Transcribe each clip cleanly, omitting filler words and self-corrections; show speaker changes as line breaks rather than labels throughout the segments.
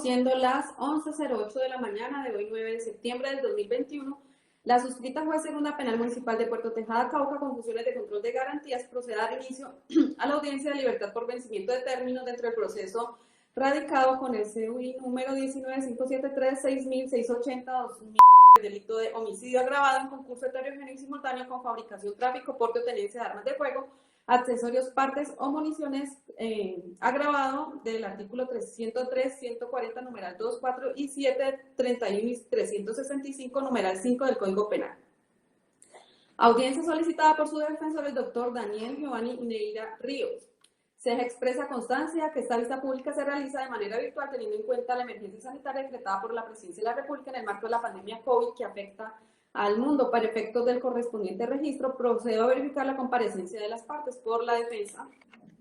siendo las 11:08 de la mañana de hoy, 9 de septiembre del 2021, la suscrita juez segunda penal municipal de Puerto Tejada, Cauca, con funciones de control de garantías, procede a dar inicio a la audiencia de libertad por vencimiento de términos dentro del proceso radicado con el CUI número 19.573-6680-2000, delito de homicidio agravado en concurso heterogéneo y simultáneo con fabricación, tráfico, porte o tenencia de armas de fuego, accesorios, partes o municiones, agravado del artículo 303, 140, numeral 2, 4 y 7, 31 y 365, numeral 5 del Código Penal. Audiencia solicitada por su defensor, el doctor Daniel Giovanni Neira Ríos. Se expresa constancia que esta vista pública se realiza de manera virtual teniendo en cuenta la emergencia sanitaria decretada por la Presidencia de la República en el marco de la pandemia COVID que afecta al mundo. Para efectos del correspondiente registro, procedo a verificar la comparecencia de las partes por la defensa.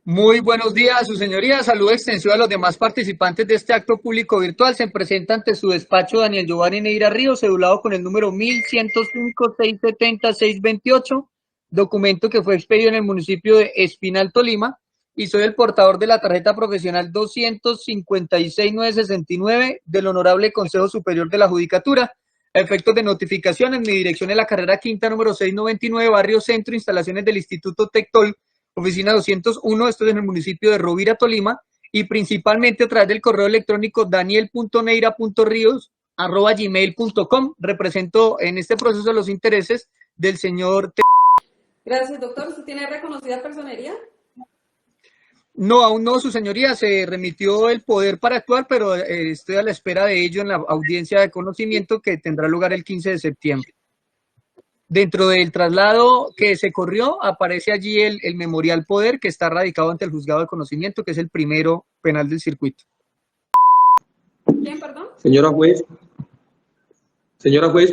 Muy buenos días, su señoría. Saludo extensivo a los demás participantes de este acto público virtual. Se presenta ante su despacho Daniel Giovanni Neira Ríos, cedulado con el número 1105-670-628, documento que fue expedido en el municipio de Espinal, Tolima, y soy el portador de la tarjeta profesional 256.969 del Honorable Consejo Superior de la Judicatura. A efectos de notificación, en mi dirección es la carrera quinta número 699, barrio Centro, instalaciones del Instituto Tectol, oficina 201, esto es en el municipio de Rovira, Tolima, y principalmente a través del correo electrónico daniel.neira.rios@gmail.com. Represento en este proceso los intereses del señor.
Gracias, doctor. ¿Usted tiene reconocida personería?
No, aún no, su señoría. Se remitió el poder para actuar, pero estoy a la espera de ello en la audiencia de conocimiento que tendrá lugar el 15 de septiembre. Dentro del traslado que se corrió, aparece allí el memorial poder que está radicado ante el juzgado de conocimiento, que es el primero penal del circuito.
¿Quién, perdón?
Señora juez,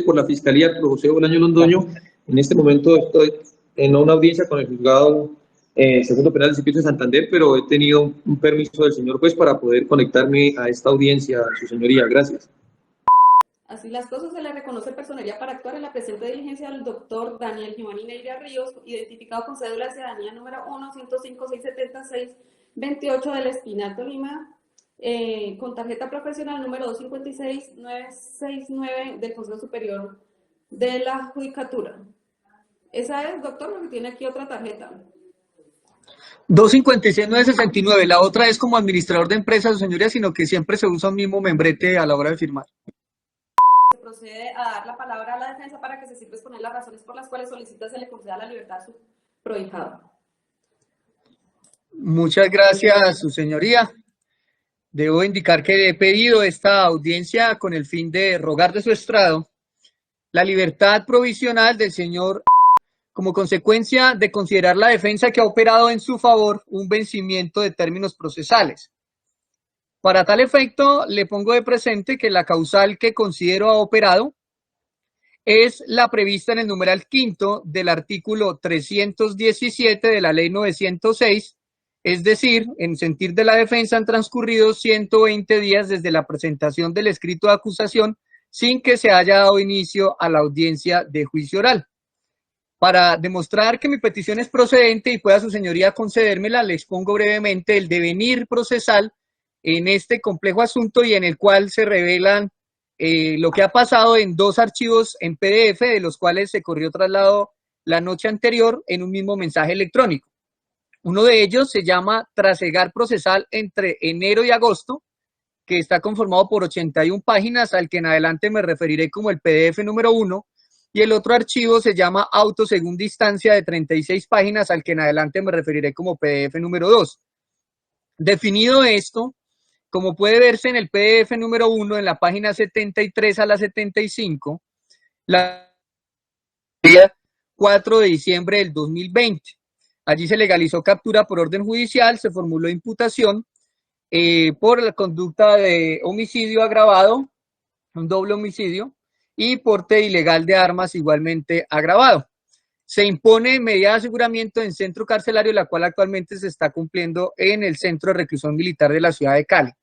por la Fiscalía, José Bolaño Londoño, en este momento estoy en una audiencia con el juzgado segundo penal del circuito de Santander, pero he tenido un permiso del señor juez para poder conectarme a esta audiencia, su señoría. Gracias.
Así las cosas, se le reconoce personería para actuar en la presente diligencia al doctor Daniel Giovanni Neira Ríos, identificado con cédula de ciudadanía número 1-105-676-28 del Espinal, Tolima, con tarjeta profesional número 256-969 del Consejo Superior de la Judicatura. Esa es, doctor, porque tiene aquí otra tarjeta.
256.969, la otra es como administrador de empresas, su señoría, sino que siempre se usa un mismo membrete a la hora de firmar.
Se procede a dar la palabra a la defensa para que se sirva exponer las razones por las cuales solicita se le conceda la libertad a su prohijado.
Muchas gracias, su señoría. Debo indicar que he pedido esta audiencia con el fin de rogar de su estrado la libertad provisional del señor como consecuencia de considerar la defensa que ha operado en su favor un vencimiento de términos procesales. Para tal efecto, le pongo de presente que la causal que considero ha operado es la prevista en el numeral quinto del artículo 317 de la ley 906, es decir, en sentir de la defensa han transcurrido 120 días desde la presentación del escrito de acusación sin que se haya dado inicio a la audiencia de juicio oral. Para demostrar que mi petición es procedente y pueda su señoría concedérmela, le expongo brevemente el devenir procesal en este complejo asunto y en el cual se revelan lo que ha pasado en dos archivos en PDF, de los cuales se corrió traslado la noche anterior en un mismo mensaje electrónico. Uno de ellos se llama Trasegar procesal entre enero y agosto, que está conformado por 81 páginas, al que en adelante me referiré como el PDF número 1, y el otro archivo se llama Auto Segunda Instancia de 36 páginas, al que en adelante me referiré como PDF número 2. Definido esto, como puede verse en el PDF número 1, en la página 73 a la 75, la 4 de diciembre del 2020. Allí se legalizó captura por orden judicial, se formuló imputación por la conducta de homicidio agravado, un doble homicidio, y porte ilegal de armas igualmente agravado. Se impone medida de aseguramiento en centro carcelario, la cual actualmente se está cumpliendo en el Centro de Reclusión Militar de la ciudad de Cali.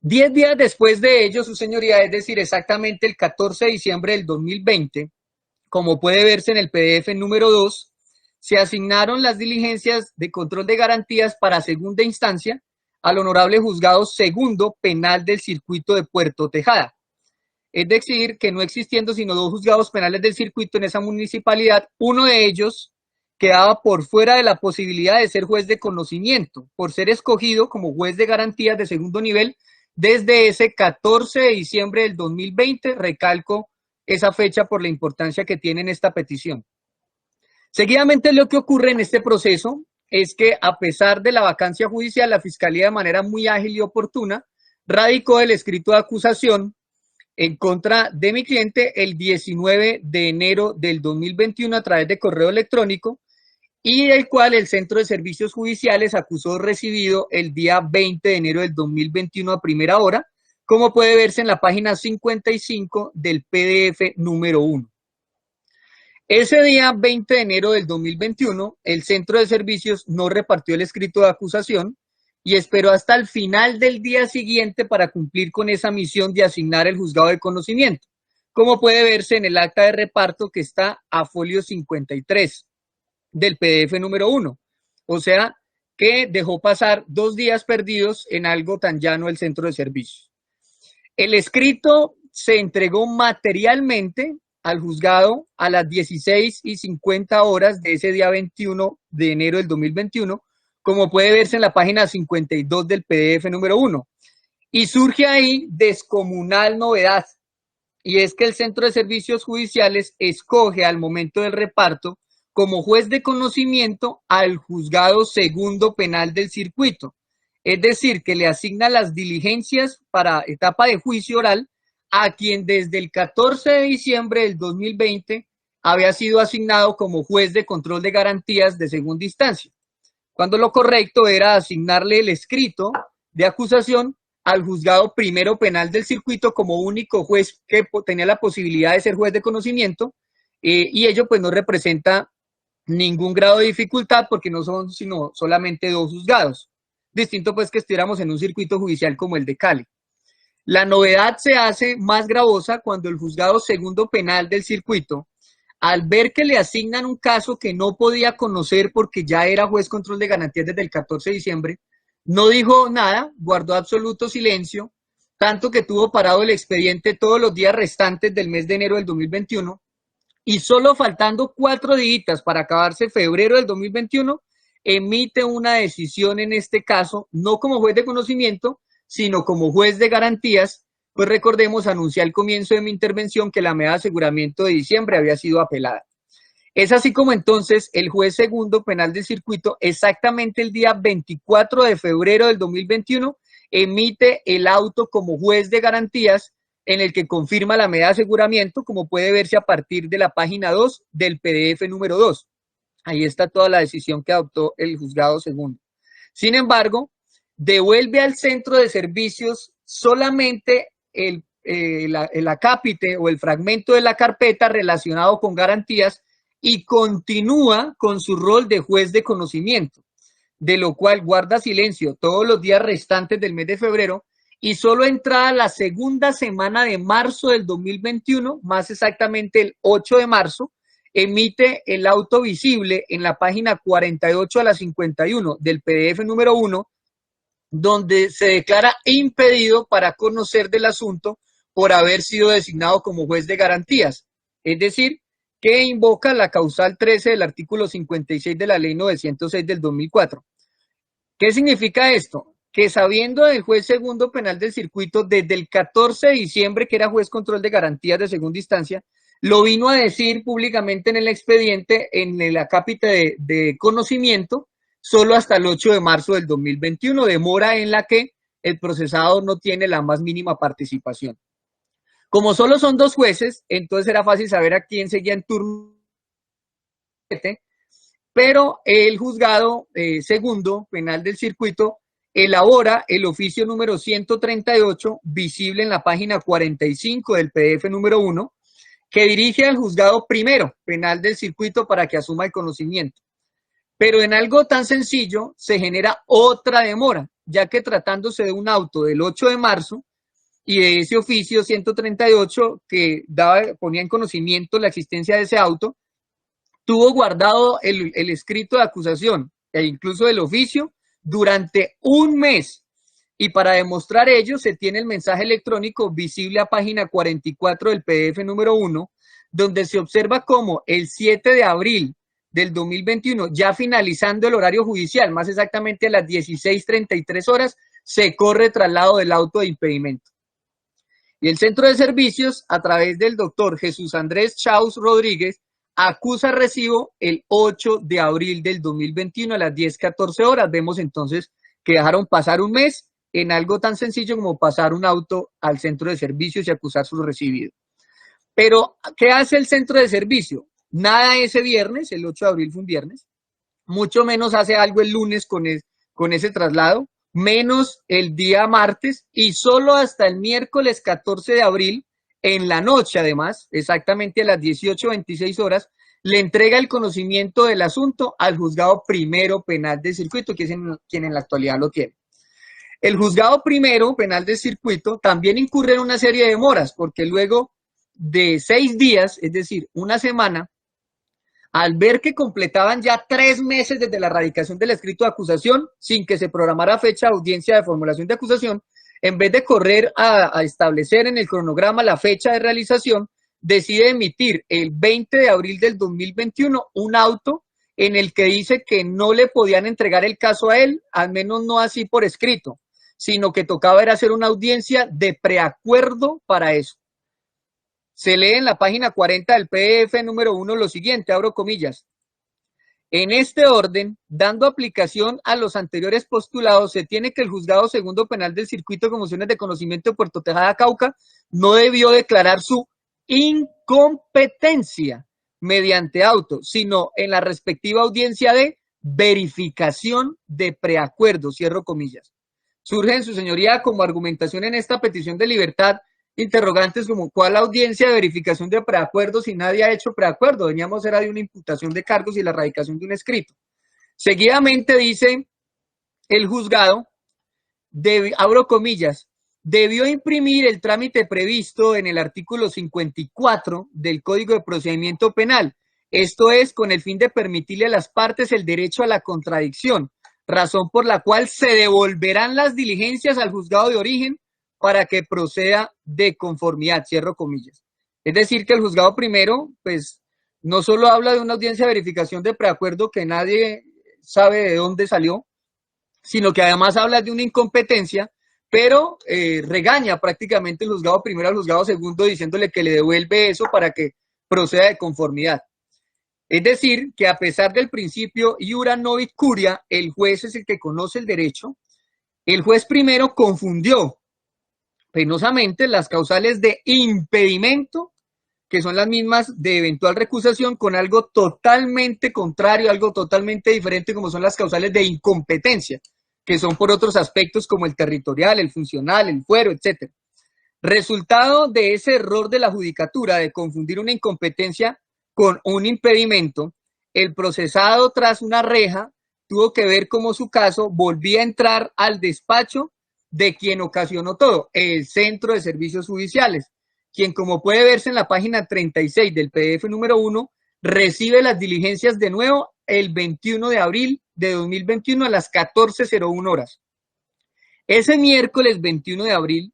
10 días después de ello, su señoría, es decir, exactamente el 14 de diciembre del 2020, como puede verse en el PDF número 2, se asignaron las diligencias de control de garantías para segunda instancia al Honorable Juzgado Segundo Penal del Circuito de Puerto Tejada. Es decir, que no existiendo sino 2 juzgados penales del circuito en esa municipalidad, uno de ellos quedaba por fuera de la posibilidad de ser juez de conocimiento, por ser escogido como juez de garantías de segundo nivel desde ese 14 de diciembre del 2020, recalco esa fecha por la importancia que tiene en esta petición. Seguidamente, lo que ocurre en este proceso es que, a pesar de la vacancia judicial, la Fiscalía, de manera muy ágil y oportuna, radicó el escrito de acusación en contra de mi cliente el 19 de enero del 2021 a través de correo electrónico, y el cual el Centro de Servicios Judiciales acusó recibido el día 20 de enero del 2021 a primera hora, como puede verse en la página 55 del PDF número 1. Ese día 20 de enero del 2021, el Centro de Servicios no repartió el escrito de acusación y esperó hasta el final del día siguiente para cumplir con esa misión de asignar el juzgado de conocimiento, como puede verse en el acta de reparto que está a folio 53 del PDF número 1. O sea, que dejó pasar 2 días perdidos en algo tan llano el Centro de Servicios. El escrito se entregó materialmente al juzgado a las 16:50 horas de ese día 21 de enero del 2021, como puede verse en la página 52 del PDF número 1. Y surge ahí descomunal novedad, y es que el Centro de Servicios Judiciales escoge al momento del reparto como juez de conocimiento al Juzgado Segundo Penal del Circuito. Es decir, que le asigna las diligencias para etapa de juicio oral a quien desde el 14 de diciembre del 2020 había sido asignado como juez de control de garantías de segunda instancia, cuando lo correcto era asignarle el escrito de acusación al Juzgado Primero Penal del Circuito como único juez que tenía la posibilidad de ser juez de conocimiento, y ello pues no representa ningún grado de dificultad porque no son sino solamente 2 juzgados, distinto pues que estuviéramos en un circuito judicial como el de Cali. La novedad se hace más gravosa cuando el Juzgado Segundo Penal del Circuito, al ver que le asignan un caso que no podía conocer porque ya era juez control de garantías desde el 14 de diciembre, no dijo nada, guardó absoluto silencio, tanto que tuvo parado el expediente todos los días restantes del mes de enero del 2021, y solo faltando 4 días para acabarse febrero del 2021, emite una decisión en este caso, no como juez de conocimiento, sino como juez de garantías, pues recordemos, anuncié al comienzo de mi intervención que la medida de aseguramiento de diciembre había sido apelada. Es así como entonces el juez segundo penal del circuito, exactamente el día 24 de febrero del 2021, emite el auto como juez de garantías en el que confirma la medida de aseguramiento, como puede verse a partir de la página 2 del PDF número 2. Ahí está toda la decisión que adoptó el juzgado segundo. Sin embargo, devuelve al Centro de Servicios solamente el acápite o el fragmento de la carpeta relacionado con garantías y continúa con su rol de juez de conocimiento, de lo cual guarda silencio todos los días restantes del mes de febrero, y solo entrada la segunda semana de marzo del 2021, más exactamente el 8 de marzo, emite el auto visible en la página 48 a la 51 del PDF número 1, donde se declara impedido para conocer del asunto por haber sido designado como juez de garantías, es decir, que invoca la causal 13 del artículo 56 de la ley 906 del 2004. ¿Qué significa esto? Que sabiendo del juez segundo penal del circuito desde el 14 de diciembre que era juez control de garantías de segunda instancia, lo vino a decir públicamente en el expediente, en el acápite de conocimiento, solo hasta el 8 de marzo del 2021, demora en la que el procesado no tiene la más mínima participación. Como solo son 2 jueces, entonces era fácil saber a quién seguía en turno, pero el juzgado segundo penal del circuito elabora el oficio número 138, visible en la página 45 del PDF número 1, que dirige al juzgado primero penal del circuito para que asuma el conocimiento. Pero en algo tan sencillo se genera otra demora, ya que tratándose de un auto del 8 de marzo y de ese oficio 138 que ponía en conocimiento la existencia de ese auto, tuvo guardado el escrito de acusación e incluso el oficio durante un mes, Y para demostrar ello, se tiene el mensaje electrónico visible a página 44 del PDF número 1, donde se observa cómo el 7 de abril del 2021, ya finalizando el horario judicial, más exactamente a las 16:33 horas, se corre traslado del auto de impedimento. Y el centro de servicios, a través del doctor Jesús Andrés Chaus Rodríguez, acusa recibo el 8 de abril del 2021 a las 10:14 horas. Vemos entonces que dejaron pasar un mes en algo tan sencillo como pasar un auto al centro de servicios y acusar su recibido. Pero, ¿qué hace el centro de servicio? Nada ese viernes, el 8 de abril fue un viernes, mucho menos hace algo el lunes con ese traslado, menos el día martes, y solo hasta el miércoles 14 de abril, en la noche además, exactamente a las 18:26 horas, le entrega el conocimiento del asunto al juzgado primero penal de circuito, que es quien en la actualidad lo tiene. El juzgado primero penal de circuito también incurre en una serie de demoras, porque luego de 6 días, es decir, una semana, al ver que completaban ya 3 meses desde la radicación del escrito de acusación, sin que se programara fecha de audiencia de formulación de acusación, en vez de correr a establecer en el cronograma la fecha de realización, decide emitir el 20 de abril del 2021 un auto en el que dice que no le podían entregar el caso a él, al menos no así por escrito, sino que tocaba era hacer una audiencia de preacuerdo para eso. Se lee en la página 40 del PDF número 1 lo siguiente, abro comillas. En este orden, dando aplicación a los anteriores postulados, se tiene que el juzgado segundo penal del circuito de conmociones de conocimiento de Puerto Tejada, Cauca, no debió declarar su incompetencia mediante auto, sino en la respectiva audiencia de verificación de preacuerdo, cierro comillas. Surge en su señoría como argumentación en esta petición de libertad interrogantes como ¿cuál audiencia de verificación de preacuerdo si nadie ha hecho preacuerdo? Veníamos era de una imputación de cargos y la radicación de un escrito. Seguidamente dice el juzgado, abro comillas, debió imprimir el trámite previsto en el artículo 54 del Código de Procedimiento Penal, esto es con el fin de permitirle a las partes el derecho a la contradicción, razón por la cual se devolverán las diligencias al juzgado de origen para que proceda de conformidad, cierro comillas. Es decir, que el juzgado primero, pues, no solo habla de una audiencia de verificación de preacuerdo que nadie sabe de dónde salió, sino que además habla de una incompetencia, pero regaña prácticamente el juzgado primero al juzgado segundo diciéndole que le devuelve eso para que proceda de conformidad. Es decir, que a pesar del principio iura novit curia, el juez es el que conoce el derecho, el juez primero confundió penosamente las causales de impedimento, que son las mismas de eventual recusación, con algo totalmente contrario, algo totalmente diferente, como son las causales de incompetencia, que son por otros aspectos como el territorial, el funcional, el fuero, etc. Resultado de ese error de la judicatura de confundir una incompetencia con un impedimento, el procesado tras una reja tuvo que ver cómo su caso volvía a entrar al despacho de quien ocasionó todo, el Centro de Servicios Judiciales, quien, como puede verse en la página 36 del PDF número 1, recibe las diligencias de nuevo el 21 de abril de 2021 a las 14:01 horas. Ese miércoles 21 de abril,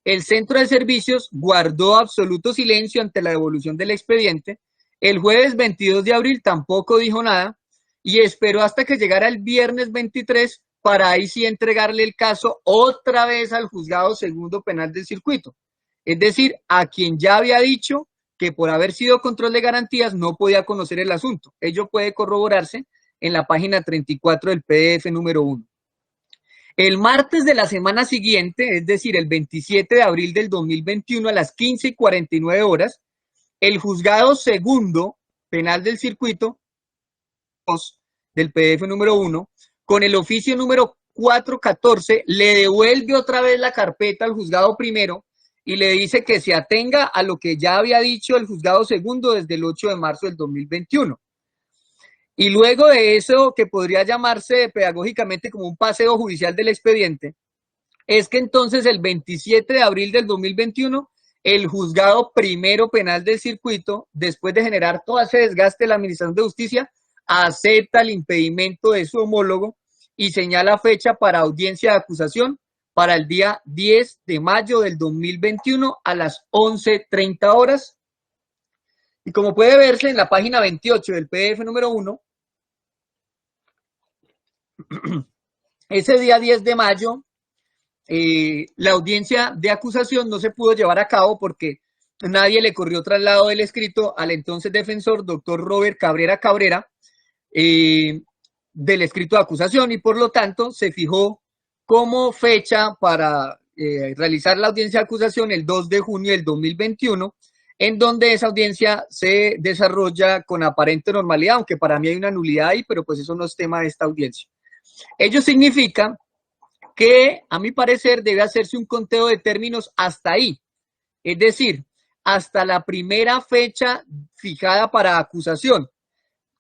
el Centro de Servicios guardó absoluto silencio ante la devolución del expediente. El jueves 22 de abril tampoco dijo nada y esperó hasta que llegara el viernes 23 para ahí sí entregarle el caso otra vez al juzgado segundo penal del circuito. Es decir, a quien ya había dicho que por haber sido control de garantías no podía conocer el asunto. Ello puede corroborarse en la página 34 del PDF número 1. El martes de la semana siguiente, es decir, el 27 de abril del 2021 a las 15:49 horas, el juzgado segundo penal del circuito del PDF número 1, con el oficio número 414, le devuelve otra vez la carpeta al juzgado primero y le dice que se atenga a lo que ya había dicho el juzgado segundo desde el 8 de marzo del 2021. Y luego de eso, que podría llamarse pedagógicamente como un paseo judicial del expediente, es que entonces el 27 de abril del 2021, el juzgado primero penal del circuito, después de generar todo ese desgaste de la Administración de Justicia, acepta el impedimento de su homólogo y señala fecha para audiencia de acusación para el día 10 de mayo del 2021 a las 11:30 horas. Y como puede verse en la página 28 del PDF número 1, ese día 10 de mayo, la audiencia de acusación no se pudo llevar a cabo porque nadie le corrió traslado del escrito al entonces defensor, doctor Robert Cabrera Cabrera, del escrito de acusación, y por lo tanto se fijó como fecha para realizar la audiencia de acusación el 2 de junio del 2021, en donde esa audiencia se desarrolla con aparente normalidad, aunque para mí hay una nulidad ahí, pero pues eso no es tema de esta audiencia. Ello significa que, a mi parecer, debe hacerse un conteo de términos hasta ahí, es decir, hasta la primera fecha fijada para acusación.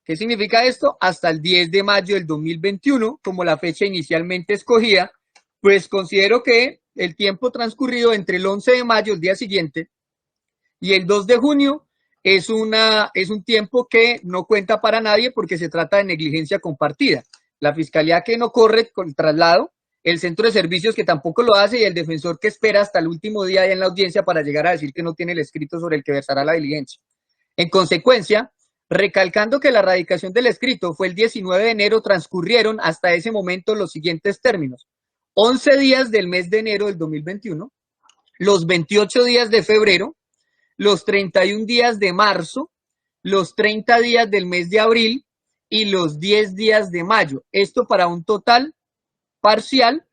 ¿Qué significa esto? Hasta el 10 de mayo del 2021, como la fecha inicialmente escogida, pues considero que el tiempo transcurrido entre el 11 de mayo, el día siguiente, y el 2 de junio es un tiempo que no cuenta para nadie porque se trata de negligencia compartida. La fiscalía que no corre con el traslado, el centro de servicios que tampoco lo hace y el defensor que espera hasta el último día en la audiencia para llegar a decir que no tiene el escrito sobre el que versará la diligencia. En consecuencia, recalcando que la radicación del escrito fue el 19 de enero, transcurrieron hasta ese momento los siguientes términos: 11 días del mes de enero del 2021, los 28 días de febrero, los 31 días de marzo, los 30 días del mes de abril y los 10 días de mayo. Esto para un total parcial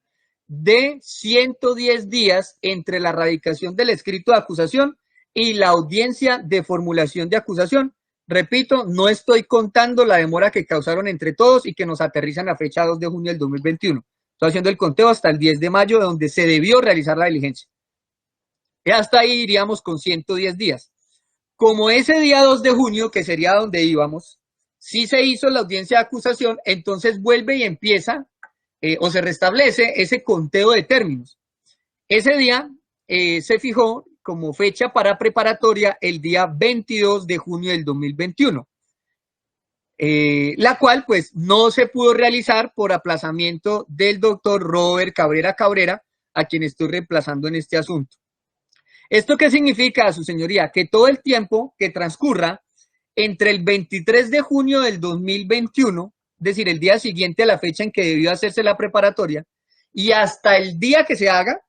de 110 días entre la radicación del escrito de acusación y la audiencia de formulación de acusación. Repito, no estoy contando la demora que causaron entre todos y que nos aterrizan la fecha 2 de junio del 2021. Estoy haciendo el conteo hasta el 10 de mayo, donde se debió realizar la diligencia. Y hasta ahí iríamos con 110 días. Como ese día 2 de junio, que sería donde íbamos, sí se hizo la audiencia de acusación, entonces vuelve y empieza o se restablece ese conteo de términos. Ese día se fijó como fecha para preparatoria el día 22 de junio del 2021, la cual pues no se pudo realizar por aplazamiento del doctor Robert Cabrera Cabrera, a quien estoy reemplazando en este asunto. ¿Esto qué significa, su señoría? Que todo el tiempo que transcurra entre el 23 de junio del 2021, es decir, el día siguiente a la fecha en que debió hacerse la preparatoria, y hasta el día que se haga,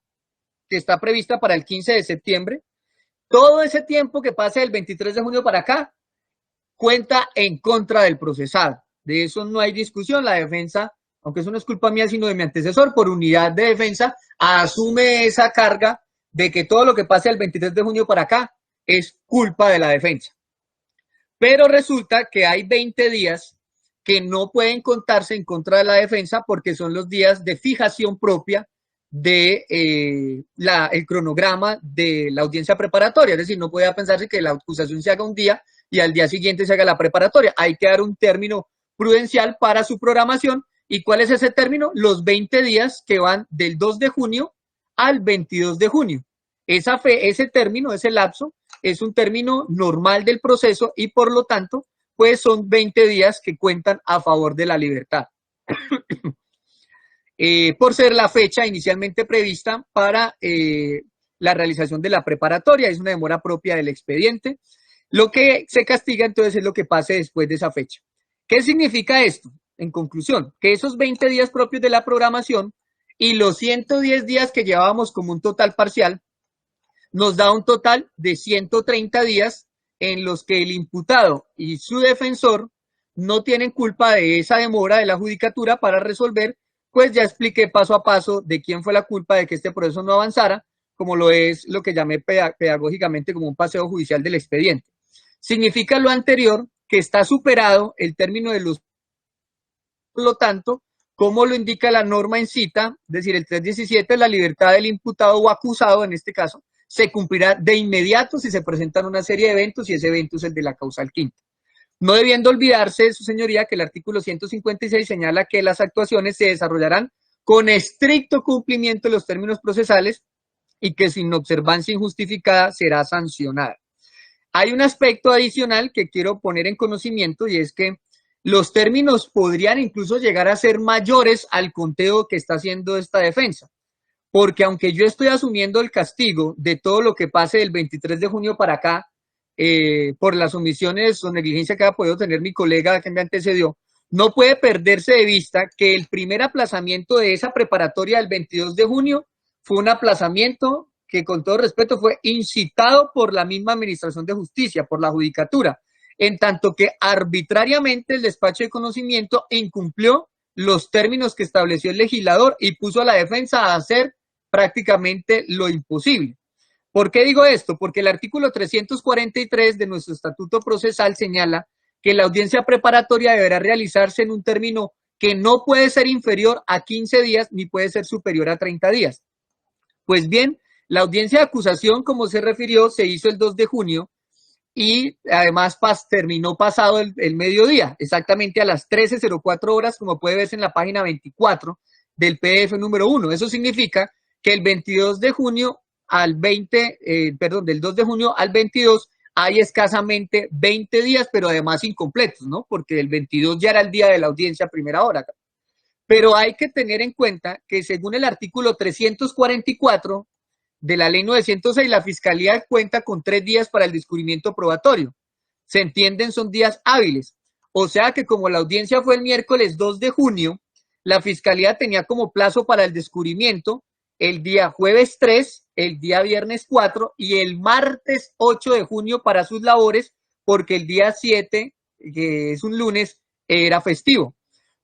que está prevista para el 15 de septiembre, todo ese tiempo que pase del 23 de junio para acá, cuenta en contra del procesado. De eso no hay discusión. La defensa, aunque eso no es culpa mía, sino de mi antecesor, por unidad de defensa, asume esa carga de que todo lo que pase del 23 de junio para acá es culpa de la defensa. Pero resulta que hay 20 días que no pueden contarse en contra de la defensa porque son los días de fijación propia de el cronograma de la audiencia preparatoria. Es decir, no puede pensarse que la acusación se haga un día y al día siguiente se haga la preparatoria. Hay que dar un término prudencial para su programación. ¿Y cuál es ese término? Los 20 días que van del 2 de junio al 22 de junio. Ese término, ese lapso, es un término normal del proceso y por lo tanto, pues son 20 días que cuentan a favor de la libertad. Por ser la fecha inicialmente prevista para la realización de la preparatoria, es una demora propia del expediente. Lo que se castiga entonces es lo que pase después de esa fecha. ¿Qué significa esto? En conclusión, que esos 20 días propios de la programación y los 110 días que llevábamos como un total parcial, nos da un total de 130 días en los que el imputado y su defensor no tienen culpa de esa demora de la judicatura para resolver. Pues ya expliqué paso a paso de quién fue la culpa de que este proceso no avanzara, como lo es lo que llamé pedagógicamente como un paseo judicial del expediente. Significa lo anterior que está superado el término de los... Por lo tanto, como lo indica la norma en cita, es decir, el 317, la libertad del imputado o acusado en este caso, se cumplirá de inmediato si se presentan una serie de eventos y ese evento es el de la causal quinta. No debiendo olvidarse, su señoría, que el artículo 156 señala que las actuaciones se desarrollarán con estricto cumplimiento de los términos procesales y que sin observancia injustificada será sancionada. Hay un aspecto adicional que quiero poner en conocimiento y es que los términos podrían incluso llegar a ser mayores al conteo que está haciendo esta defensa. porque aunque yo estoy asumiendo el castigo de todo lo que pase del 23 de junio para acá, por las omisiones o negligencia que ha podido tener mi colega que me antecedió, no puede perderse de vista que el primer aplazamiento de esa preparatoria del 22 de junio fue un aplazamiento que, con todo respeto, fue incitado por la misma Administración de Justicia, por la Judicatura, en tanto que arbitrariamente el despacho de conocimiento incumplió los términos que estableció el legislador y puso a la defensa a hacer prácticamente lo imposible. ¿Por qué digo esto? Porque el artículo 343 de nuestro Estatuto Procesal señala que la audiencia preparatoria deberá realizarse en un término que no puede ser inferior a 15 días ni puede ser superior a 30 días. Pues bien, la audiencia de acusación, como se refirió, se hizo el 2 de junio y además terminó pasado el mediodía, exactamente a las 13:04 horas, como puede verse en la página 24 del PDF número 1. Eso significa que el 22 de junio al del 2 de junio al 22 hay escasamente 20 días, pero además incompletos, ¿no? Porque el 22 ya era el día de la audiencia a primera hora. Pero hay que tener en cuenta que según el artículo 344 de la ley 906, la Fiscalía cuenta con 3 días para el descubrimiento probatorio. Se entienden, son días hábiles. O sea que como la audiencia fue el miércoles 2 de junio, la Fiscalía tenía como plazo para el descubrimiento el día jueves 3, el día viernes 4 y el martes 8 de junio para sus labores, porque el día 7, que es un lunes, era festivo.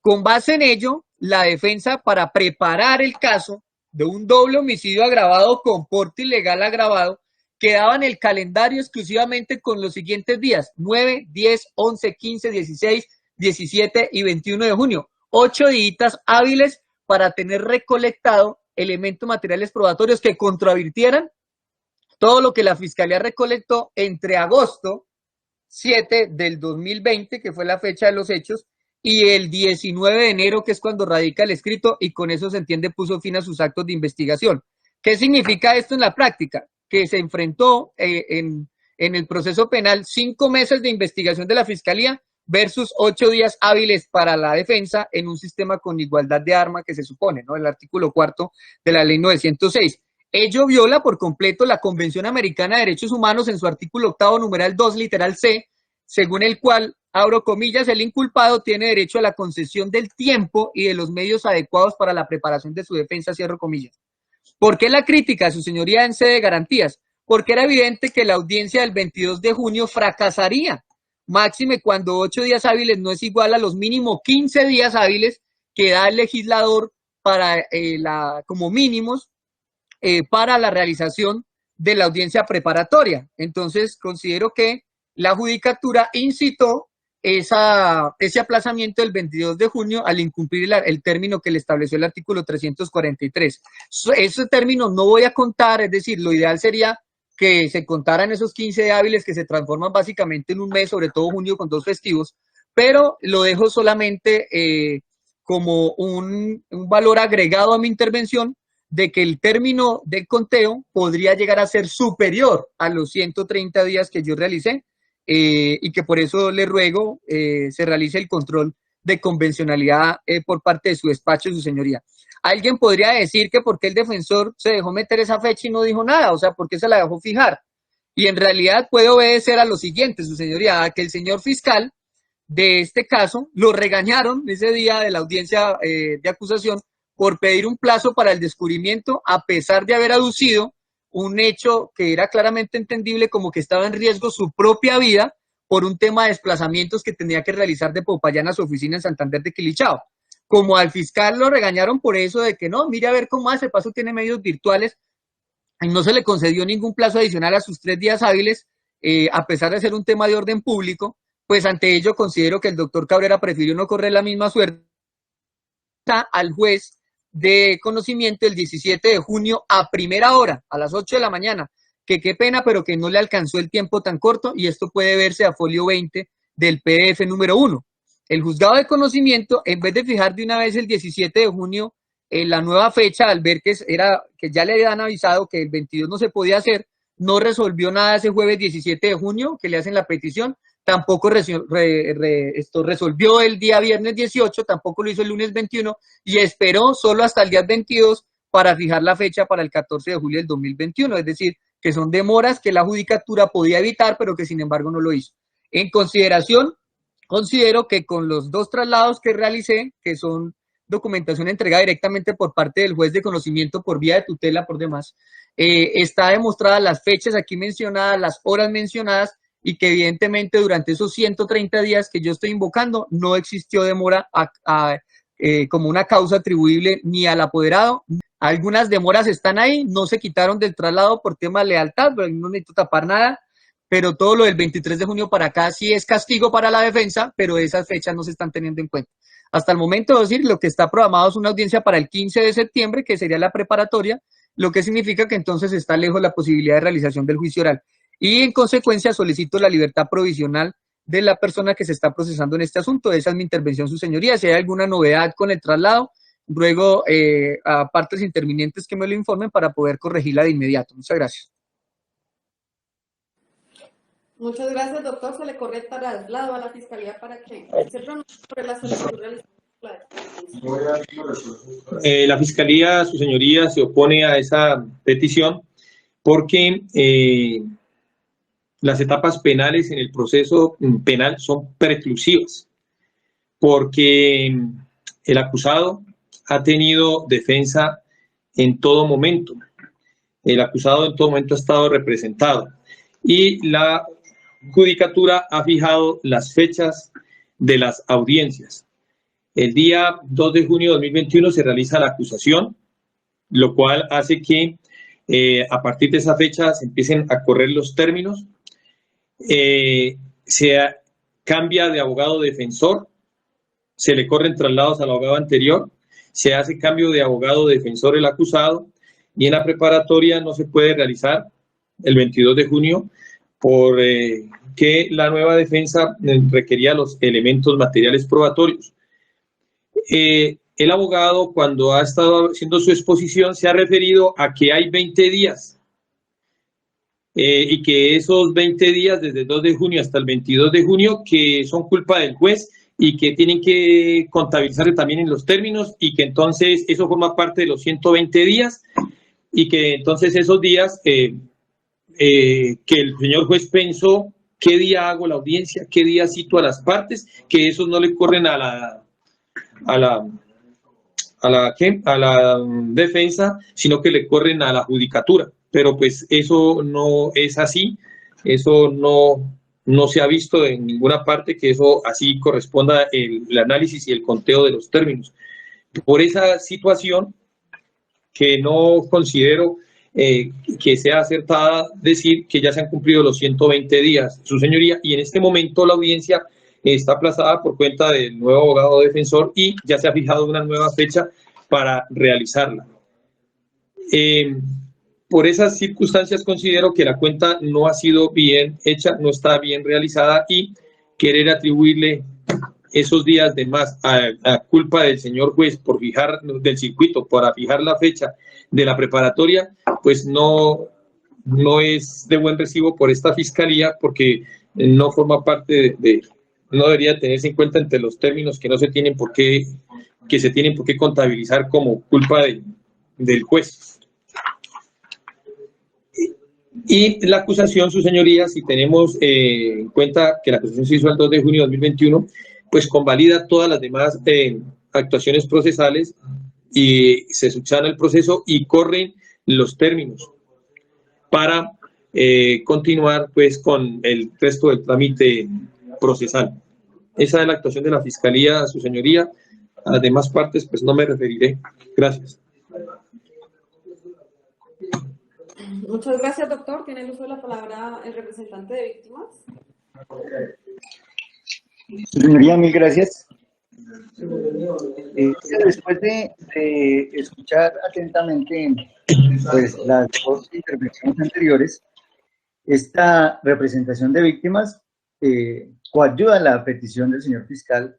Con base en ello, la defensa, para preparar el caso de un doble homicidio agravado con porte ilegal agravado, quedaba en el calendario exclusivamente con los siguientes días: 9, 10, 11, 15, 16, 17 y 21 de junio. 8 días hábiles para tener recolectado elementos materiales probatorios que contravirtieran todo lo que la Fiscalía recolectó entre agosto 7 del 2020, que fue la fecha de los hechos, y el 19 de enero, que es cuando radica el escrito, y con eso se entiende puso fin a sus actos de investigación. ¿Qué significa esto en la práctica? Que se enfrentó en el proceso penal 5 meses de investigación de la Fiscalía versus 8 días hábiles para la defensa en un sistema con igualdad de arma que se supone, ¿no? El artículo 4 de la ley 906. Ello viola por completo la Convención Americana de Derechos Humanos en su artículo 8, numeral 2, literal C, según el cual, abro comillas, el inculpado tiene derecho a la concesión del tiempo y de los medios adecuados para la preparación de su defensa, cierro comillas. ¿Por qué la crítica, su señoría, en sede de garantías? Porque era evidente que la audiencia del 22 de junio fracasaría, máxime cuando 8 días hábiles no es igual a los mínimo 15 días hábiles que da el legislador para como mínimos para la realización de la audiencia preparatoria. Entonces, considero que la Judicatura incitó ese aplazamiento del 22 de junio al incumplir el término que le estableció el artículo 343. Ese término no voy a contar, es decir, lo ideal sería que se contaran esos 15 hábiles que se transforman básicamente en un mes, sobre todo junio con 2 festivos, pero lo dejo solamente como un valor agregado a mi intervención de que el término del conteo podría llegar a ser superior a los 130 días que yo realicé, y que por eso le ruego se realice el control de convencionalidad por parte de su despacho, su señoría. Alguien podría decir que por qué el defensor se dejó meter esa fecha y no dijo nada, o sea, por qué se la dejó fijar. Y en realidad puede obedecer a lo siguiente, su señoría, a que el señor fiscal de este caso lo regañaron ese día de la audiencia de acusación por pedir un plazo para el descubrimiento, a pesar de haber aducido un hecho que era claramente entendible como que estaba en riesgo su propia vida por un tema de desplazamientos que tenía que realizar de Popayán a su oficina en Santander de Quilichao. Como al fiscal lo regañaron por eso de que no, mire a ver cómo hace, paso tiene medios virtuales, y no se le concedió ningún plazo adicional a sus 3 días hábiles, a pesar de ser un tema de orden público, pues ante ello considero que el doctor Cabrera prefirió no correr la misma suerte al juez de conocimiento el 17 de junio a primera hora, a las 8 de la mañana, que qué pena, pero que no le alcanzó el tiempo tan corto, y esto puede verse a folio 20 del PDF número 1. El juzgado de conocimiento, en vez de fijar de una vez el 17 de junio en la nueva fecha, al ver que ya le habían avisado que el 22 no se podía hacer, no resolvió nada ese jueves 17 de junio que le hacen la petición, tampoco resolvió el día viernes 18, tampoco lo hizo el lunes 21, y esperó solo hasta el día 22 para fijar la fecha para el 14 de julio del 2021, es decir, que son demoras que la judicatura podía evitar, pero que sin embargo no lo hizo. En consideración, considero que con los 2 traslados que realicé, que son documentación entregada directamente por parte del juez de conocimiento por vía de tutela por demás, está demostrada las fechas aquí mencionadas, las horas mencionadas, y que evidentemente durante esos 130 días que yo estoy invocando no existió demora como una causa atribuible ni al apoderado. Algunas demoras están ahí, no se quitaron del traslado por tema de lealtad, pero no necesito tapar nada, pero todo lo del 23 de junio para acá sí es castigo para la defensa, pero esas fechas no se están teniendo en cuenta. Hasta el momento, es decir, lo que está programado es una audiencia para el 15 de septiembre, que sería la preparatoria, lo que significa que entonces está lejos la posibilidad de realización del juicio oral. Y en consecuencia solicito la libertad provisional de la persona que se está procesando en este asunto. Esa es mi intervención, su señoría. Si hay alguna novedad con el traslado, ruego a partes intervinientes que me lo informen para poder corregirla de inmediato. Muchas gracias.
Muchas gracias, doctor. Se le corre el traslado a la Fiscalía para que se pronuncie sobre la solicitud realizada por la defensa.
La Fiscalía, su señoría, se opone a esa petición porque las etapas penales en el proceso penal son preclusivas, porque el acusado ha tenido defensa en todo momento. El acusado en todo momento ha estado representado y la judicatura ha fijado las fechas de las audiencias. El día 2 de junio de 2021 se realiza la acusación, lo cual hace que a partir de esa fecha se empiecen a correr los términos. Se cambia de abogado defensor, se le corren traslados al abogado anterior, se hace cambio de abogado defensor el acusado, y en la preparatoria no se puede realizar el 22 de junio por que la nueva defensa requería los elementos materiales probatorios. El abogado, cuando ha estado haciendo su exposición, se ha referido a que hay 20 días y que esos 20 días, desde el 2 de junio hasta el 22 de junio, que son culpa del juez y que tienen que contabilizarse también en los términos, y que entonces eso forma parte de los 120 días, y que entonces esos días que el señor juez pensó qué día hago la audiencia, qué día cito a las partes, que esos no le corren a la defensa, sino que le corren a la judicatura. Pero pues eso no es así, eso no se ha visto en ninguna parte que eso así corresponda el análisis y el conteo de los términos. Por esa situación que no considero que sea acertada decir que ya se han cumplido los 120 días, su señoría, y en este momento la audiencia está aplazada por cuenta del nuevo abogado defensor y ya se ha fijado una nueva fecha para realizarla. Por esas circunstancias considero que la cuenta no ha sido bien hecha, no está bien realizada, y querer atribuirle esos días de más a culpa del señor juez por fijar, del circuito, para fijar la fecha de la preparatoria, pues no es de buen recibo por esta fiscalía, porque no forma parte no debería tenerse en cuenta entre los términos que no se tienen por qué, que se tienen por qué contabilizar como culpa del juez. Y la acusación, su señoría, si tenemos en cuenta que la acusación se hizo el 2 de junio de 2021, pues convalida todas las demás actuaciones procesales y se subsana el proceso y corren los términos para continuar pues con el resto del trámite procesal. Esa es la actuación de la Fiscalía, su señoría. A las demás partes pues no me referiré. Gracias.
Muchas gracias, doctor. Tiene el uso de la palabra el representante de víctimas.
Señoría, mil gracias. Después de escuchar atentamente pues, las dos intervenciones anteriores, esta representación de víctimas coadyuva la petición del señor fiscal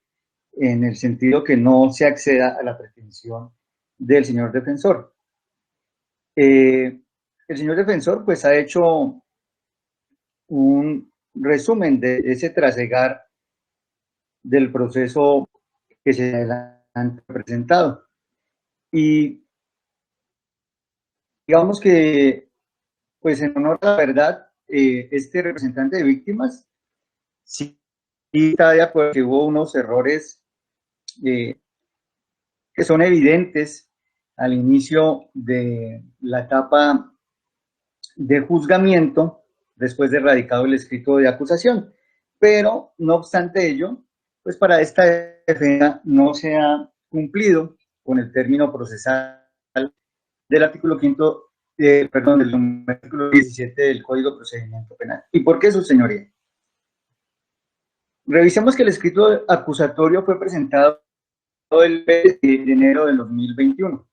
en el sentido que no se acceda a la pretensión del señor defensor. El señor defensor pues ha hecho un resumen de ese trasegar del proceso que se ha presentado, y digamos que, pues en honor a la verdad, este representante de víctimas sí está de acuerdo que hubo unos errores eh, que son evidentes al inicio de la etapa de juzgamiento después de radicado el escrito de acusación. Pero, no obstante ello, pues para esta defensa no se ha cumplido con el término procesal del artículo quinto, perdón, del artículo 17 del Código de Procedimiento Penal. ¿Y por qué eso, señoría? Revisemos que el escrito acusatorio fue presentado el 20 de enero del 2021.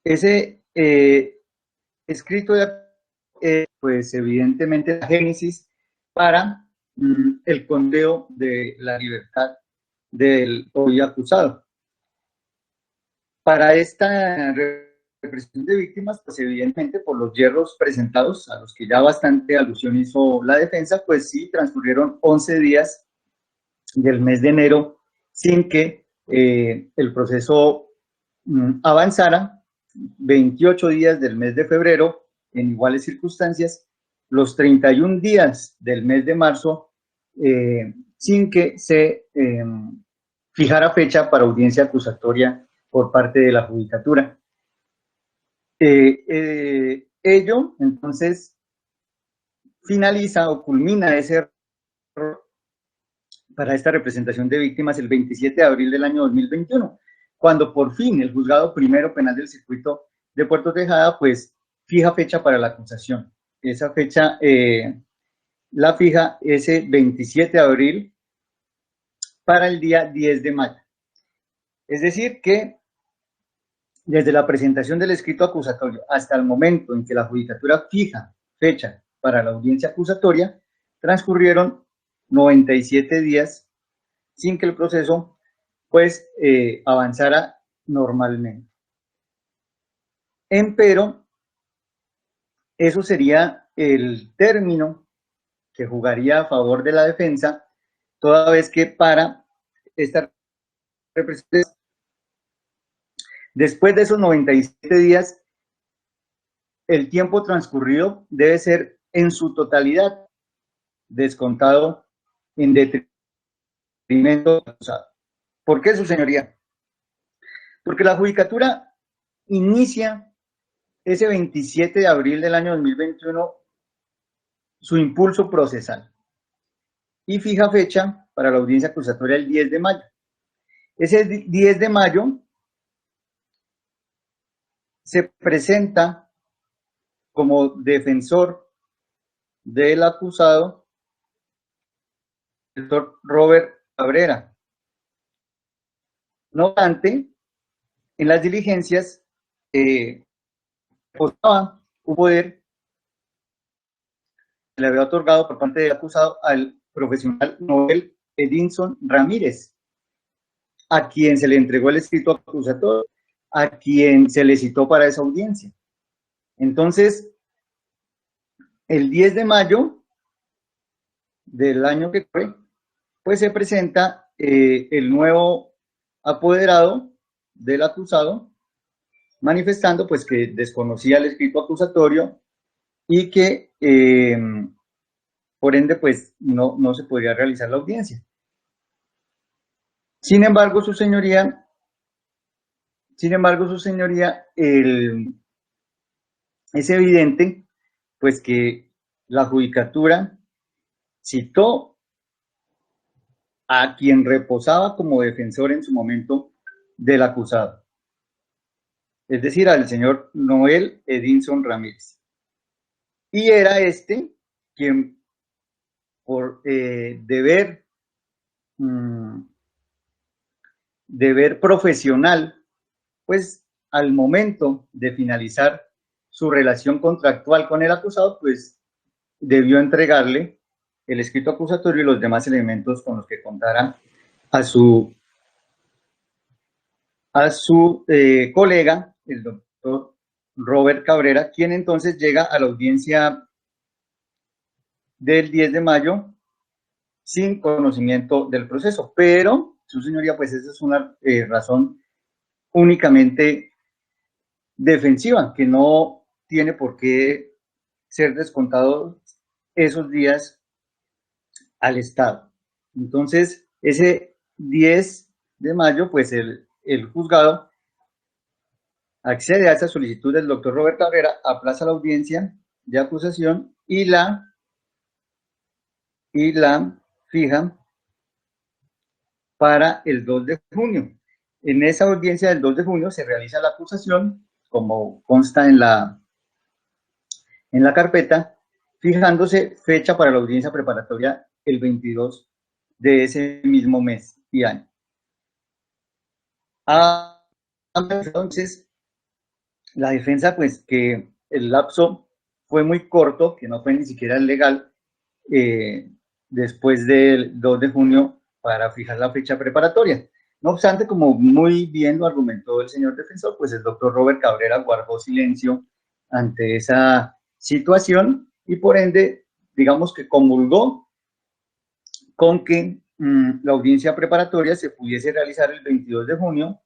Ese escrito pues evidentemente la génesis para el conteo de la libertad del hoy acusado. Para esta represión de víctimas, pues evidentemente por los hierros presentados, a los que ya bastante alusión hizo la defensa, pues sí, transcurrieron 11 días del mes de enero sin que el proceso avanzara, 28 días del mes de febrero en iguales circunstancias, los 31 días del mes de marzo sin que se fijara fecha para audiencia acusatoria por parte de la judicatura. Ello, entonces, finaliza o culmina ese error para esta representación de víctimas el 27 de abril del año 2021, cuando por fin el Juzgado Primero Penal del Circuito de Puerto Tejada, pues, fija fecha para la acusación. Esa fecha la fija ese 27 de abril para el día 10 de mayo. Es decir, que desde la presentación del escrito acusatorio hasta el momento en que la judicatura fija fecha para la audiencia acusatoria, transcurrieron 97 días sin que el proceso pues avanzara normalmente. Empero, eso sería el término que jugaría a favor de la defensa, toda vez que para esta representación, después de esos 97 días, el tiempo transcurrido debe ser en su totalidad descontado en detrimento del acusado. ¿Por qué, su señoría? Porque la judicatura inicia ese 27 de abril del año 2021 su impulso procesal y fija fecha para la audiencia acusatoria el 10 de mayo. Ese 10 de mayo se presenta como defensor del acusado el doctor Robert Cabrera. No obstante, en las diligencias postaba un poder que le había otorgado por parte del acusado al profesional Noel Edinson Ramírez, a quien se le entregó el escrito acusatorio, a quien se le citó para esa audiencia. Entonces, el 10 de mayo del año que fue, pues se presenta el nuevo apoderado del acusado, manifestando pues que desconocía el escrito acusatorio y que por ende pues no se podría realizar la audiencia. Sin embargo, su señoría, es evidente pues que la judicatura citó a quien reposaba como defensor en su momento del acusado, es decir, al señor Noel Edinson Ramírez. Y era este quien, por deber profesional, pues al momento de finalizar su relación contractual con el acusado, pues debió entregarle el escrito acusatorio y los demás elementos con los que contara a su colega, el doctor Robert Cabrera, quien entonces llega a la audiencia del 10 de mayo sin conocimiento del proceso. Pero, su señoría, pues esa es una razón únicamente defensiva, que no tiene por qué ser descontado esos días al Estado. Entonces, ese 10 de mayo, pues el juzgado accede a esa solicitud del doctor Robert Cabrera, aplaza la audiencia de acusación y la fija para el 2 de junio. En esa audiencia del 2 de junio se realiza la acusación, como consta en la carpeta, fijándose fecha para la audiencia preparatoria el 22 de ese mismo mes y año. Entonces, la defensa, pues que el lapso fue muy corto, que no fue ni siquiera legal, después del 2 de junio para fijar la fecha preparatoria. No obstante, como muy bien lo argumentó el señor defensor, pues el doctor Robert Cabrera guardó silencio ante esa situación y por ende, digamos que comulgó con que la audiencia preparatoria se pudiese realizar el 22 de junio.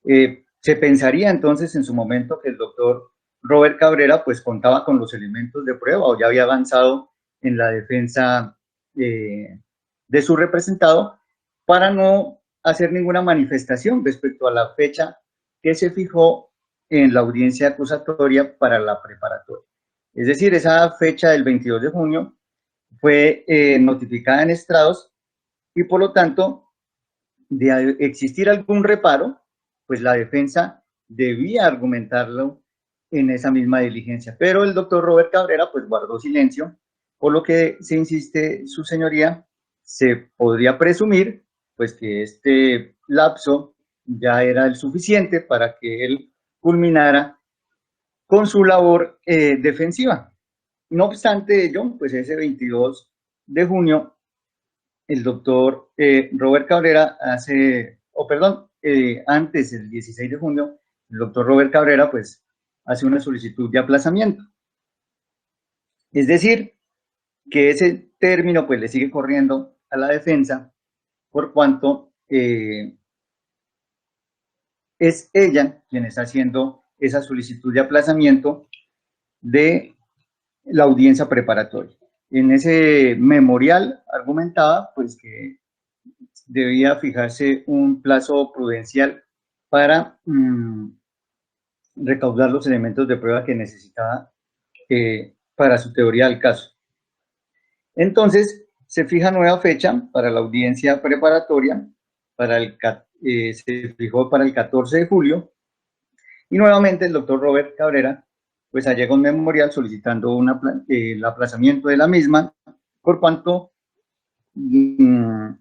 Se pensaría entonces en su momento que el doctor Robert Cabrera pues contaba con los elementos de prueba o ya había avanzado en la defensa de su representado para no hacer ninguna manifestación respecto a la fecha que se fijó en la audiencia acusatoria para la preparatoria. Es decir, esa fecha del 22 de junio fue notificada en estrados y por lo tanto, de existir algún reparo, pues la defensa debía argumentarlo en esa misma diligencia. Pero el doctor Robert Cabrera pues guardó silencio, por lo que se insiste, su señoría, se podría presumir pues que este lapso ya era el suficiente para que él culminara con su labor defensiva. No obstante ello, pues ese 22 de junio, el doctor Robert Cabrera antes, el 16 de junio, el doctor Robert Cabrera pues hace una solicitud de aplazamiento. Es decir, que ese término pues le sigue corriendo a la defensa por cuanto es ella quien está haciendo esa solicitud de aplazamiento de la audiencia preparatoria. En ese memorial argumentaba pues que debía fijarse un plazo prudencial para recaudar los elementos de prueba que necesitaba para su teoría del caso. Entonces, se fija nueva fecha para la audiencia preparatoria, se fijó para el 14 de julio, y nuevamente el doctor Robert Cabrera pues allega un memorial solicitando el aplazamiento de la misma, por cuanto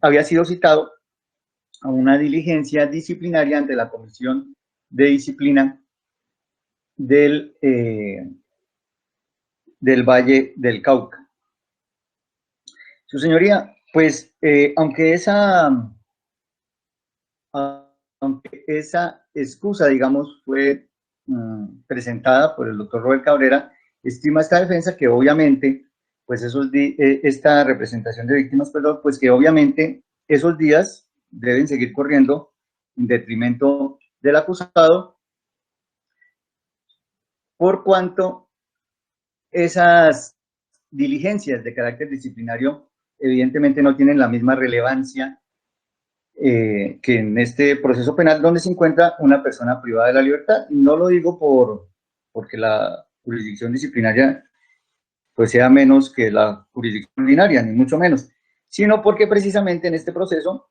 había sido citado a una diligencia disciplinaria ante la Comisión de Disciplina del Valle del Cauca. Su señoría, pues aunque esa excusa, digamos, fue presentada por el doctor Robert Cabrera, estima esta defensa que obviamente, pues esta representación de víctimas, perdón, pues que obviamente esos días deben seguir corriendo en detrimento del acusado, por cuanto esas diligencias de carácter disciplinario evidentemente no tienen la misma relevancia que en este proceso penal donde se encuentra una persona privada de la libertad. Y no lo digo porque la jurisdicción disciplinaria pues sea menos que la jurisdicción ordinaria, ni mucho menos, sino porque precisamente en este proceso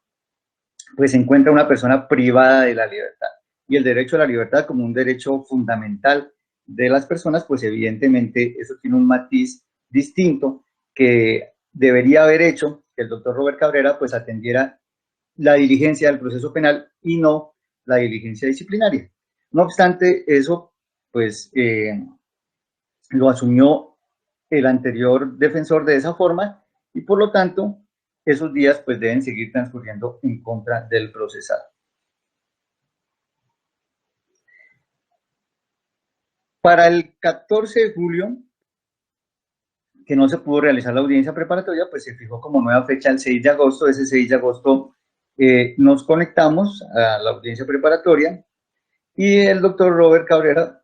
pues se encuentra una persona privada de la libertad. Y el derecho a la libertad como un derecho fundamental de las personas, pues evidentemente eso tiene un matiz distinto que debería haber hecho que el doctor Robert Cabrera pues atendiera la diligencia del proceso penal y no la diligencia disciplinaria. No obstante eso, pues lo asumió el anterior defensor de esa forma y por lo tanto esos días pues deben seguir transcurriendo en contra del procesado. Para el 14 de julio, que no se pudo realizar la audiencia preparatoria, pues se fijó como nueva fecha el 6 de agosto. Ese 6 de agosto nos conectamos a la audiencia preparatoria y el doctor Robert Cabrera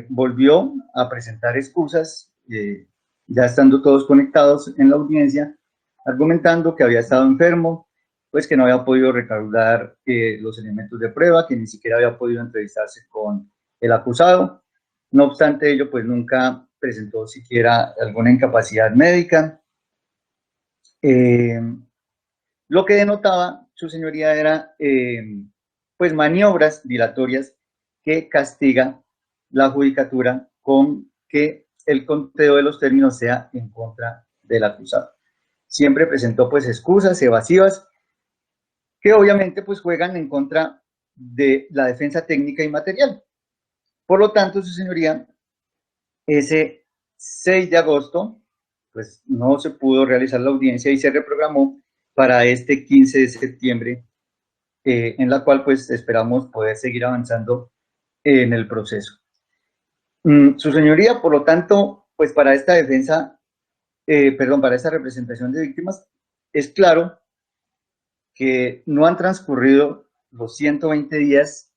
volvió a presentar excusas, ya estando todos conectados en la audiencia, argumentando que había estado enfermo, pues que no había podido recaudar los elementos de prueba, que ni siquiera había podido entrevistarse con el acusado. No obstante ello, pues nunca presentó siquiera alguna incapacidad médica. Lo que denotaba, su señoría, era pues maniobras dilatorias que castiga la judicatura con que el conteo de los términos sea en contra del acusado. Siempre presentó pues excusas evasivas que obviamente pues juegan en contra de la defensa técnica y material. Por lo tanto, su señoría, ese 6 de agosto, pues no se pudo realizar la audiencia y se reprogramó para este 15 de septiembre, en la cual pues esperamos poder seguir avanzando en el proceso. Su señoría, por lo tanto, pues para esta defensa, para esta representación de víctimas, es claro que no han transcurrido los 120 días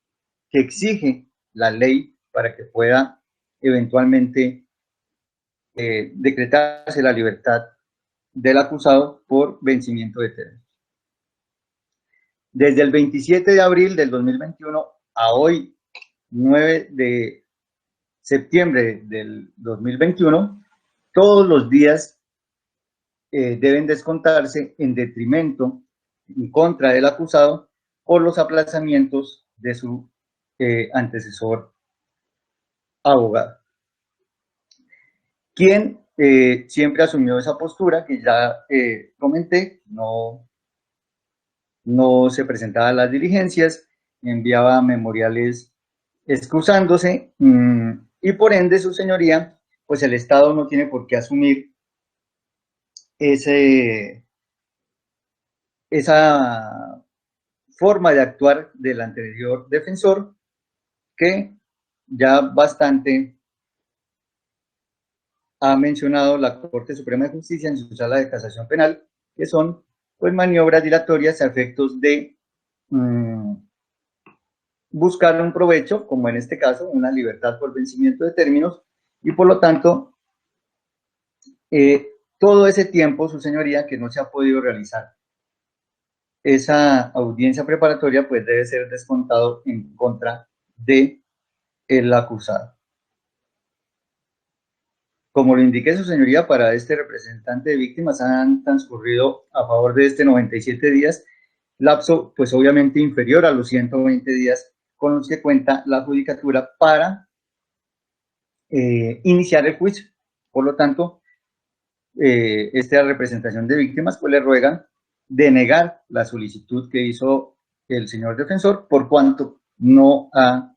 que exige la ley para que pueda eventualmente decretarse la libertad del acusado por vencimiento de términos. Desde el 27 de abril del 2021 a hoy, 9 de septiembre del 2021, todos los días deben descontarse en detrimento, en contra del acusado, por los aplazamientos de su antecesor abogado, quien siempre asumió esa postura que ya comenté, no se presentaba a las diligencias, enviaba memoriales excusándose, y por ende, su señoría, pues el Estado no tiene por qué asumir esa forma de actuar del anterior defensor, que ya bastante ha mencionado la Corte Suprema de Justicia en su sala de casación penal, que son pues maniobras dilatorias a efectos de buscar un provecho, como en este caso, una libertad por vencimiento de términos, y por lo tanto, todo ese tiempo, su señoría, que no se ha podido realizar esa audiencia preparatoria, pues debe ser descontado en contra de el acusado. Como lo indiqué, su señoría, para este representante de víctimas han transcurrido a favor de este 97 días, lapso pues obviamente inferior a los 120 días con los que cuenta la judicatura para iniciar el juicio. Por lo tanto, esta representación de víctimas pues le ruegan denegar la solicitud que hizo el señor defensor, por cuanto no ha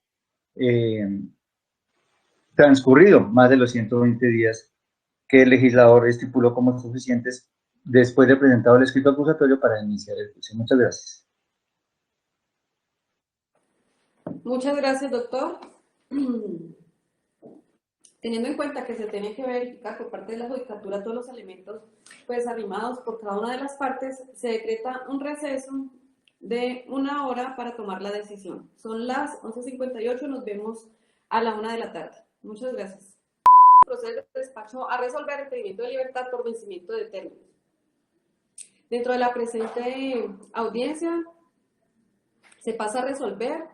transcurrido más de los 120 días que el legislador estipuló como suficientes después de presentado el escrito acusatorio para iniciar el juicio. Muchas gracias.
Muchas gracias, doctor. Teniendo en cuenta que se tiene que verificar por parte de la judicatura todos los elementos pues arrimados por cada una de las partes, se decreta un receso de 1 hora para tomar la decisión. Son las 11:58, nos vemos a la 1 de la tarde. Muchas gracias. Procede el despacho a resolver el pedimiento de libertad por vencimiento de términos. Dentro de la presente audiencia se pasa a resolver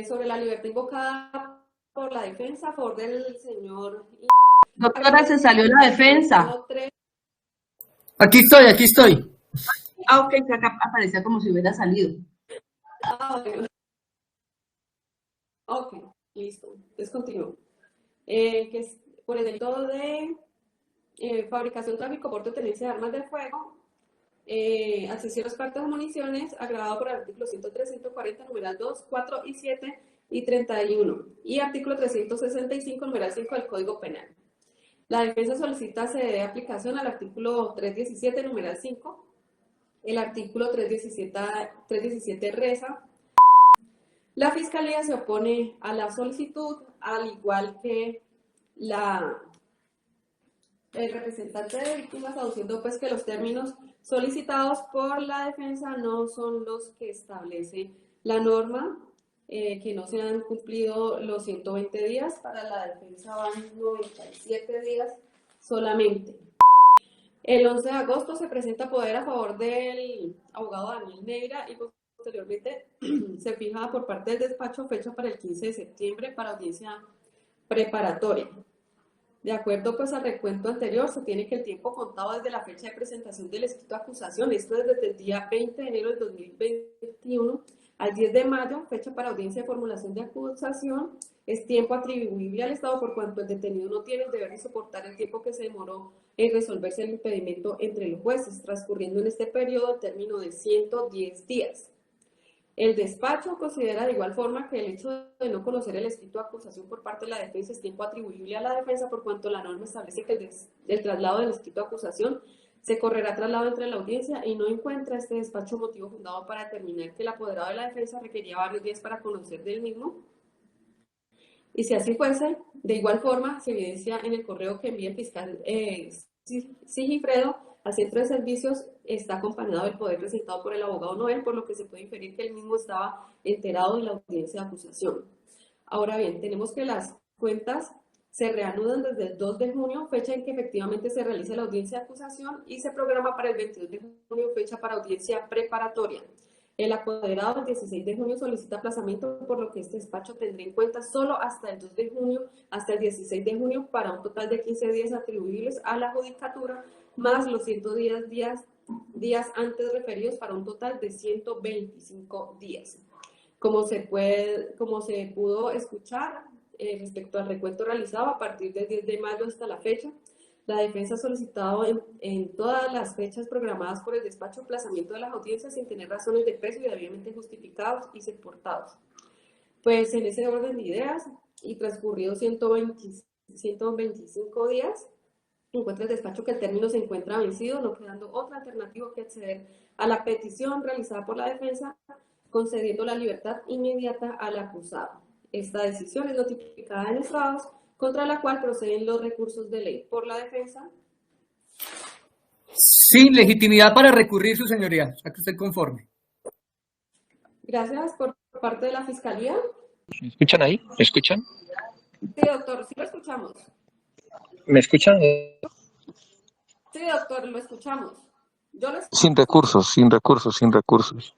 sobre la libertad invocada por la defensa a favor del señor.
Doctora, se salió la defensa.
Aquí estoy.
Ah, ok, que acá aparecía como si hubiera salido.
Ok, listo. Entonces continúo. Que es por el delito de fabricación, tráfico, porte o tenencia de armas de fuego, accesión a las partes o municiones, agravado por el artículo 103, 140, numeral 2, 4 y 7 y 31, y artículo 365, numeral 5 del Código Penal. La defensa solicita se dé aplicación al artículo 317, numeral 5, el artículo 317 reza. La Fiscalía se opone a la solicitud, al igual que el representante de víctimas, aduciendo pues que los términos solicitados por la defensa no son los que establece la norma que no se han cumplido los 120 días. Para la defensa van 97 días solamente. El 11 de agosto se presenta poder a favor del abogado Daniel Neira y posteriormente se fija por parte del despacho fecha para el 15 de septiembre para audiencia preparatoria. De acuerdo pues al recuento anterior, se tiene que el tiempo contado desde la fecha de presentación del escrito de acusación, esto es desde el día 20 de enero del 2021 al 10 de mayo, fecha para audiencia de formulación de acusación, es tiempo atribuible al Estado por cuanto el detenido no tiene el deber de soportar el tiempo que se demoró en resolverse el impedimento entre los jueces, transcurriendo en este periodo el término de 110 días. El despacho considera de igual forma que el hecho de no conocer el escrito de acusación por parte de la defensa es tiempo atribuible a la defensa por cuanto la norma establece que el traslado del escrito de acusación se correrá traslado entre la audiencia y no encuentra este despacho motivo fundado para determinar que el apoderado de la defensa requería varios días para conocer del mismo. Y si así fuese, de igual forma se evidencia en el correo que envía el fiscal Sigifredo al centro de servicios está acompañado del poder presentado por el abogado Noel, por lo que se puede inferir que él mismo estaba enterado de la audiencia de acusación. Ahora bien, tenemos que las cuentas se reanudan desde el 2 de junio, fecha en que efectivamente se realiza la audiencia de acusación y se programa para el 22 de junio, fecha para audiencia preparatoria. El apoderado el 16 de junio solicita aplazamiento, por lo que este despacho tendrá en cuenta solo hasta el 2 de junio, hasta el 16 de junio, para un total de 15 días atribuibles a la judicatura, más los 110 días antes referidos para un total de 125 días. Como se pudo escuchar respecto al recuento realizado a partir del 10 de mayo hasta la fecha, la defensa ha solicitado en todas las fechas programadas por el despacho aplazamiento de las audiencias sin tener razones de peso y debidamente justificados y soportados. Pues en ese orden de ideas y transcurridos 125 días, encuentra el despacho que el término se encuentra vencido, no quedando otra alternativa que acceder a la petición realizada por la defensa, concediendo la libertad inmediata al acusado. Esta decisión es notificada en estrados, contra la cual proceden los recursos de ley por la defensa.
Sin legitimidad para recurrir, su señoría. ¿A que usted conforme?
Gracias por parte de la Fiscalía.
¿Me escuchan ahí? ¿Me escuchan?
Sí, doctor, sí lo escuchamos.
¿Me escuchan?
Sí, doctor, lo escuchamos. Yo lo escucho.
Sin recursos.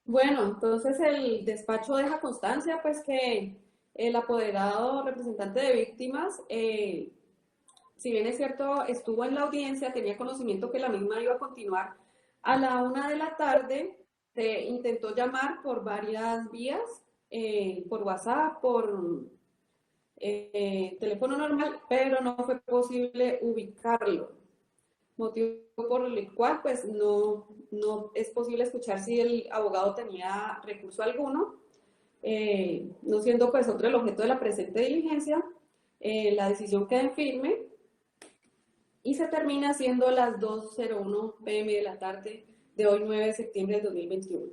Bueno, entonces el despacho deja constancia, pues, que el apoderado representante de víctimas, si bien es cierto, estuvo en la audiencia, tenía conocimiento que la misma iba a continuar a la 1 de la tarde, se intentó llamar por varias vías, por WhatsApp, por teléfono normal, pero no fue posible ubicarlo. Motivo por el cual pues no es posible escuchar si el abogado tenía recurso alguno, no siendo pues otro el objeto de la presente diligencia. La decisión queda en firme y se termina siendo las 2:01 p.m. de la tarde de hoy 9 de septiembre del 2021.